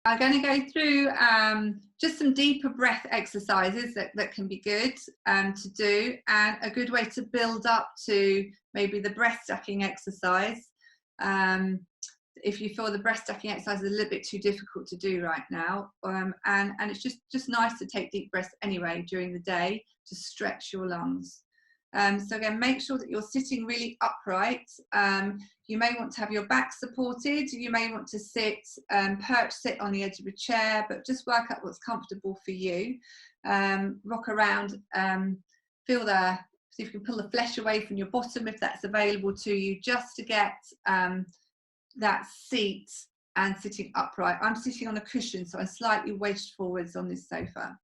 I'm going to go through just some deeper breath exercises that can be good to do, and a good way to build up to maybe the breath stacking exercise. If you feel the breath stacking exercise is a little bit too difficult to do right now, and it's just nice to take deep breaths anyway during the day to stretch your lungs. So again, make sure that you're sitting really upright. You may want to have your back supported. You may want to sit, sit on the edge of a chair, but just work out what's comfortable for you. Rock around, see if you can pull the flesh away from your bottom if that's available to you, just to get that seat and sitting upright. I'm sitting on a cushion, so I'm slightly wedged forwards on this sofa.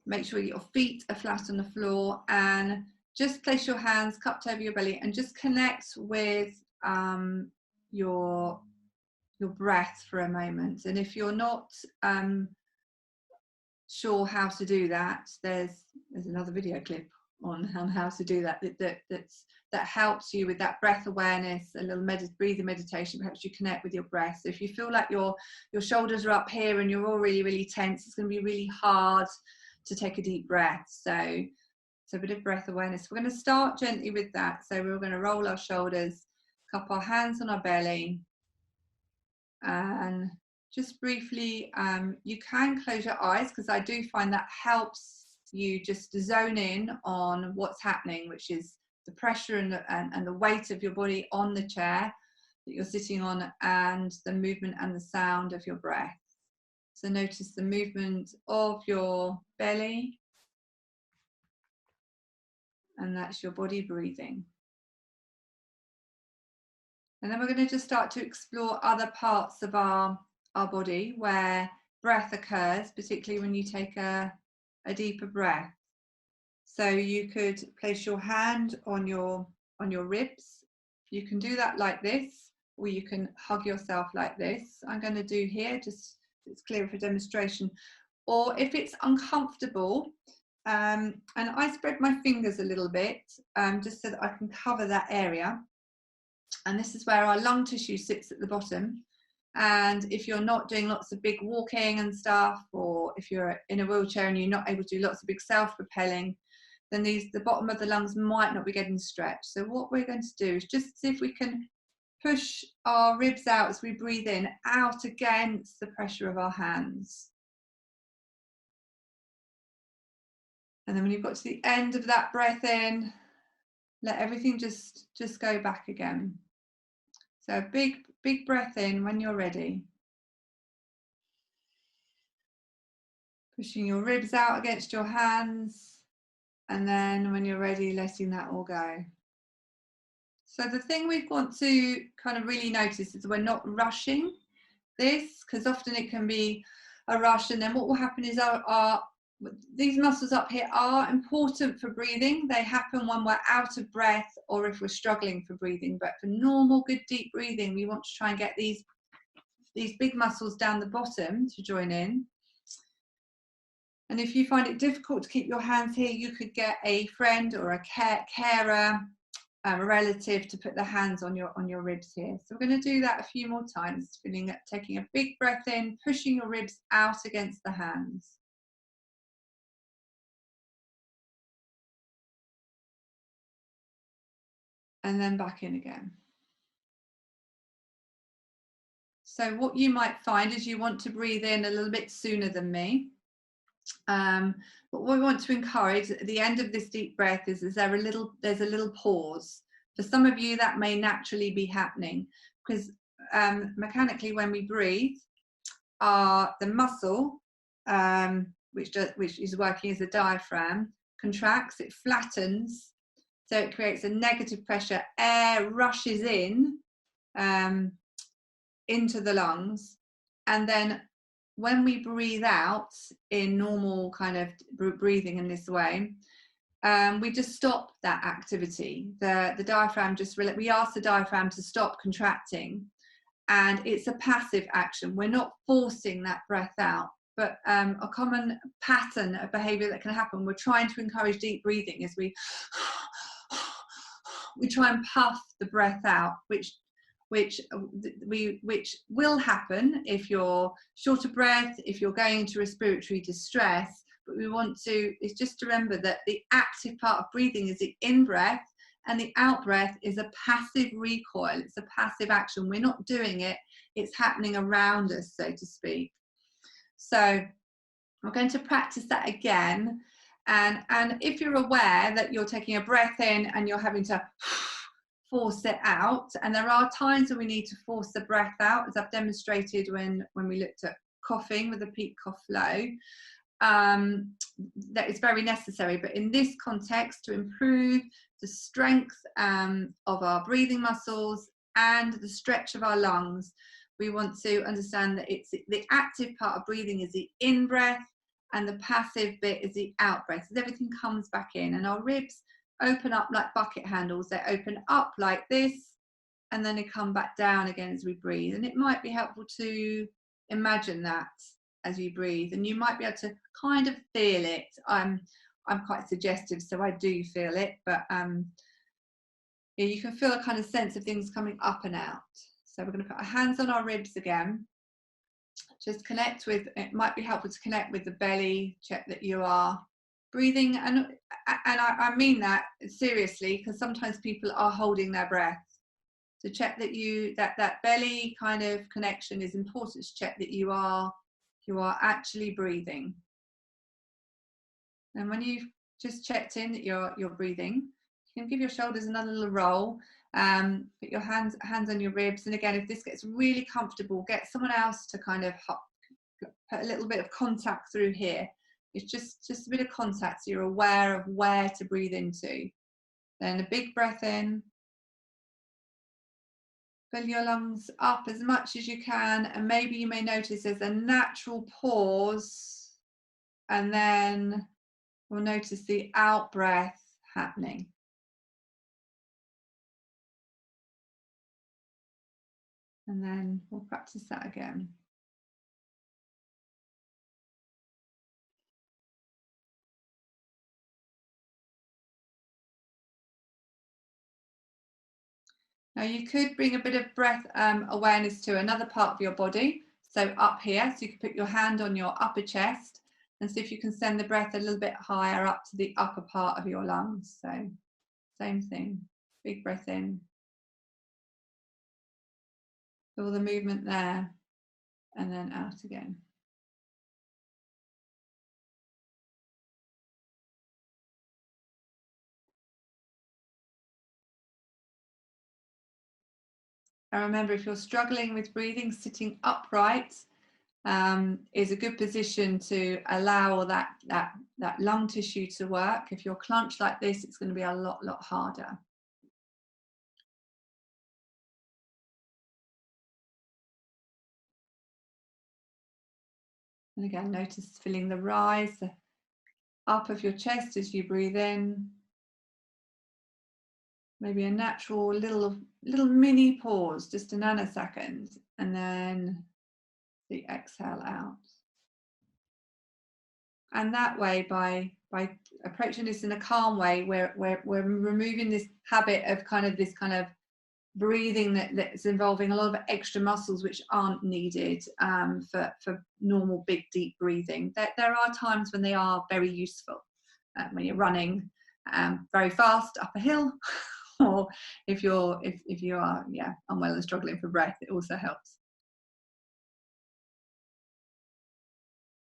Make sure your feet are flat on the floor, and just place your hands cupped over your belly and just connect with your breath for a moment. And if you're not sure how to do that, there's another video clip on how to do that that helps you with that breath awareness, a little breathing meditation, perhaps you connect with your breath. So if you feel like your shoulders are up here and you're all really tense, it's going to be really hard to take a deep breath. So a bit of breath awareness. We're going to start gently with that. So we're going to roll our shoulders, cup our hands on our belly, and just briefly, you can close your eyes, because I do find that helps you just zone in on what's happening, which is the pressure and the weight of your body on the chair that you're sitting on, and the movement and the sound of your breath. So notice the movement of your belly, and that's your body breathing. And then we're going to just start to explore other parts of our body where breath occurs, particularly when you take a deeper breath. So you could place your hand on your ribs. You can do that like this, or you can hug yourself like this. I'm going to do here, just it's clear for demonstration. Or if it's uncomfortable, and I spread my fingers a little bit, just so that I can cover that area. And this is where our lung tissue sits at the bottom. And if you're not doing lots of big walking and stuff, or if you're in a wheelchair and you're not able to do lots of big self-propelling, then the bottom of the lungs might not be getting stretched. So what we're going to do is just see if we can push our ribs out as we breathe in, out against the pressure of our hands. And then when you've got to the end of that breath in, let everything just go back again. So a big breath in when you're ready. Pushing your ribs out against your hands, and then when you're ready, letting that all go. So the thing we want to kind of really notice is we're not rushing this, because often it can be a rush, and then what will happen is these muscles up here are important for breathing. They happen when we're out of breath or if we're struggling for breathing. But for normal, good deep breathing, we want to try and get these big muscles down the bottom to join in. And if you find it difficult to keep your hands here, you could get a friend or a carer, a relative, to put their hands on your ribs here. So we're going to do that a few more times, taking a big breath in, pushing your ribs out against the hands. And then back in again. So what you might find is you want to breathe in a little bit sooner than me. But what we want to encourage at the end of this deep breath is there's a little pause. For some of you, that may naturally be happening, because mechanically when we breathe, the muscle, which is working as a diaphragm, contracts, it flattens. So it creates a negative pressure. Air rushes in into the lungs, and then when we breathe out in normal kind of breathing in this way, we just stop that activity. The diaphragm we ask the diaphragm to stop contracting, and it's a passive action. We're not forcing that breath out. But a common pattern of behavior that can happen, we're trying to encourage deep breathing, is we try and puff the breath out, which which will happen if you're short of breath, if you're going into respiratory distress. But we want to, is just to remember that the active part of breathing is the in-breath, and the out-breath is a passive recoil. It's a passive action. We're not doing it. It's happening around us, so to speak. So we're going to practice that again. And if you're aware that you're taking a breath in and you're having to force it out, and there are times when we need to force the breath out, as I've demonstrated when we looked at coughing with a peak cough flow, that is very necessary. But in this context, to improve the strength of our breathing muscles and the stretch of our lungs, we want to understand that it's the active part of breathing is the in-breath, and the passive bit is the out-breath. So everything comes back in, and our ribs open up like bucket handles. They open up like this, and then they come back down again as we breathe. And it might be helpful to imagine that as you breathe, and you might be able to kind of feel it. I'm quite suggestive, so I do feel it, but yeah, you can feel a kind of sense of things coming up and out. So we're going to put our hands on our ribs again. Just connect with, it might be helpful to connect with the belly, check that you are breathing, and I mean that seriously, because sometimes people are holding their breath. To check that that belly kind of connection is important, to check that you are actually breathing. And when you've just checked in that you're breathing, you can give your shoulders another little roll. Put your hands on your ribs, and again, if this gets really comfortable, get someone else to kind of put a little bit of contact through here. It's just a bit of contact, so you're aware of where to breathe into. Then a big breath in. Fill your lungs up as much as you can, and maybe you may notice there's a natural pause, and then we'll notice the out breath happening. And then we'll practice that again. Now you could bring a bit of breath awareness to another part of your body. So up here, so you can put your hand on your upper chest and see if you can send the breath a little bit higher up to the upper part of your lungs. So same thing, big breath in. Feel the movement there, and then out again. And remember, if you're struggling with breathing, sitting upright is a good position to allow that lung tissue to work. If you're clenched like this, it's going to be a lot harder. And again, notice filling the rise, the up of your chest as you breathe in. Maybe a natural little mini pause, just a nanosecond, and then the exhale out. And that way, by approaching this in a calm way, we're removing this habit of this kind of breathing that's involving a lot of extra muscles which aren't needed for normal big deep breathing. There are times when they are very useful, when you're running very fast up a hill, or if you are unwell and struggling for breath, it also helps.